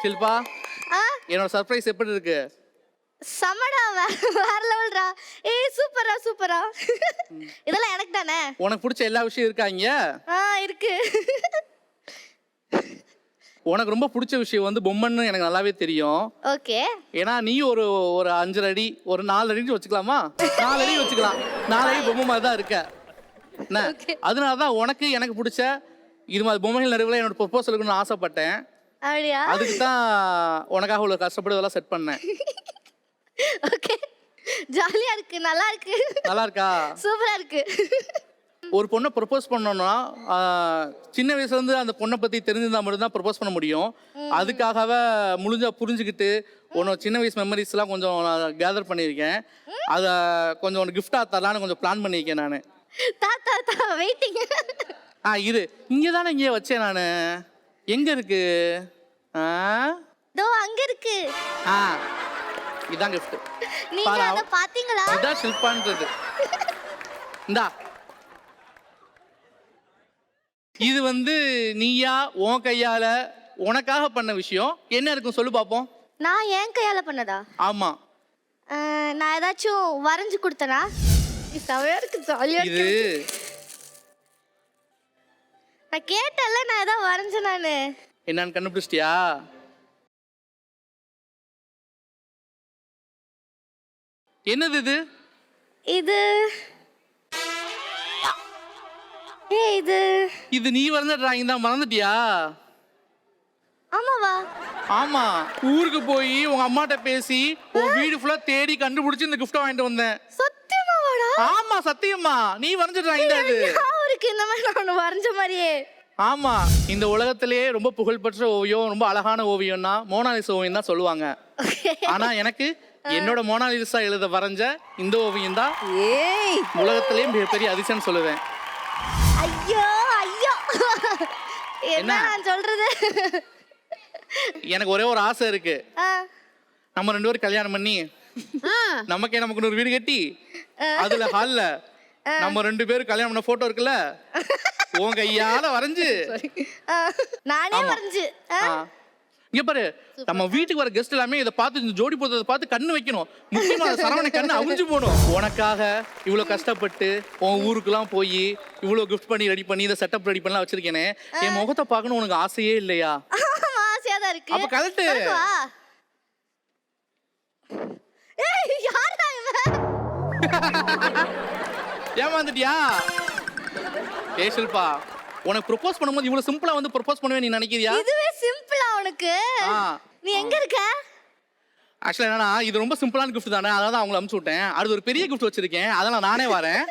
ஷில்பா, ஆ என்னோட சர்ப்ரைஸ் எப்படி இருக்கு? சமடா வேற லெவல்டா. ஏய் சூப்பரா சூப்பரா. இதெல்லாம் எனக்கு தானே. உனக்கு பிடிச்ச எல்லா விஷயம் இருக்கா இங்க? இருக்கு. உனக்கு ரொம்ப பிடிச்ச விஷயம் வந்து பொம்மைன்னு எனக்கு நல்லாவே தெரியும். ஓகே. ஏன்னா நீ ஒரு ஒரு 5 அடி ஒரு 4 அடின்னு வச்சுக்கலாமா? 4 அடி வச்சுக்கலாம். 4 அடி பொம்மை மாதிரி தான் இருக்க. என்ன? அதனால தான் உனக்கு எனக்கு பிடிச்ச இது மாதிரி பொம்மைகள் நடுவில் என்னோட ப்ரொபோசலுக்கு நான் ஆசைப்பட்டேன். அப்படியா? அதுக்கு தான் உனக்காக இவ்வளோ கஷ்டப்பட்டு இதெல்லாம் செட் பண்ணேன். ஓகே. ஜாலியா இருக்கு, நல்லா இருக்கு. நல்லா இருக்கா? சூப்பரா இருக்கு. ஒரு பொண்ணை ப்ரொபோஸ் பண்ணோம்னா சின்ன வயசுலேருந்து அந்த பொண்ணை பற்றி தெரிஞ்சிருந்தா மட்டும்தான் ப்ரொபோஸ் பண்ண முடியும். அதுக்காகவே புரிஞ்சுக்கிட்டு உன்னோட சின்ன வயசு மெமரிஸ்லாம் கொஞ்சம் நான் கேதர் பண்ணியிருக்கேன். அதை கொஞ்சம் உனக்கு கிஃப்டாக தரலான்னு கொஞ்சம் பிளான் பண்ணியிருக்கேன் நான். தா வெயிட்டிங். இது இங்கே தானே இங்கே வச்சேன் நான். எங்கே இருக்கு? தோ அங்க இருக்கு. இதான் கிஃப்ட். நீங்க அத பாத்தீங்களா? இதான் ஷில்பான்றது. இந்தா. இது வந்து நீயா உன் கையால உனக்காக பண்ண விஷயம். என்ன இருக்கும் சொல்லு பாப்போம். நான் என் கையால பண்ணதா? ஆமா. நான் ஏதாச்சும் வரைஞ்சு கொடுத்தனா? செமையா இருக்கு, ஜாலியா இருக்கு. இது நான் கேட்டல, நான் ஏதோ வரைஞ்சேன் நானு. என்னன்னு கண்டுபிடிச்சிட்டியா? என்னது இது? இது இது இது நீ வரைஞ்ச டிராயிங் தான், மறந்துட்டியா? ஆமாவா? ஆமா. ஊருக்கு போய் உங்க அம்மாட்ட பேசி உன் வீடு ஃபுல்லா தேடி கண்டுபிடிச்சு இந்த கிஃப்ட் வாங்கிட்டு வந்தேன். சத்தியமாவாடா? ஆமா சத்தியமா. நீ வரைஞ்ச டிராயிங் தான் இது. அவருக்கு இந்த மாதிரி நான் வரைஞ்ச மாதிரியே. ஆமா. இந்த உலகத்திலேயே ரொம்ப புகழ்பெற்ற ஓவியம், ரொம்ப அழகான ஓவியம்னா மோனாலிசா ஓவியம் தான் சொல்லுவாங்க. ஆனா எனக்கு என்னோட மோனாலிசா எழுத வரைஞ்ச இந்த ஓவியம் தான் உலகத்திலேயே மிகப்பெரிய அதிசயம் சொல்லுவேன். ஐயோ ஐயோ, என்ன நான் சொல்றது? எனக்கு ஒரே ஒரு ஆசை இருக்கு. நம்ம 2 பேரும் கல்யாணம் பண்ணி நமக்கு ஒரு வீடு கட்டி அதுல ஹால்ல நம்ம 2 பேரும் கல்யாணம் பண்ண போட்டோ இருக்குல்ல, உன் கையால வரைஞ்சு நானே வரைஞ்சு. இங்க பாரு, நம்ம வீட்டுக்கு வர கெஸ்ட் எல்லாமே இதை பார்த்து இந்த ஜோடி போட்டதை பார்த்து கண்ணு வைக்கணும். முக்கியமா சரவண கண்ணு அவிஞ்சு போடும். உனக்காக இவ்வளவு கஷ்டப்பட்டு உன் ஊருக்குலாம் போய் இவ்வளவு கிஃப்ட் பண்ணி ரெடி பண்ணி இந்த செட்டப் ரெடி பண்ணலாம் வச்சிருக்கேனே, என் முகத்தை பார்க்கணும் உனக்கு ஆசையே இல்லையா? ஆசையா தான் இருக்கு. அப்ப கழட்டு. ஏய் யாரா இவன்? ஏமாந்துட்டியா? ஏய் ஷில்பா, உனக்கு ப்ரோபோஸ் பண்ணும்போது இவ்வளவு சிம்பிளா வந்து ப்ரோபோஸ் பண்ணுவே நீ நினைக்கிறியா? இதுவே சிம்பிளா உனக்கு? நீ எங்க இருக்க? ஆக்சுவலா என்னன்னா இது ரொம்ப சிம்பிளான கிஃப்ட் தானே, அதான் அவங்களை அனுப்பிச்சு விட்டேன். அடுத்து ஒரு பெரிய கிஃப்ட் வச்சிருக்கேன், அதெல்லாம் நானே வரேன்.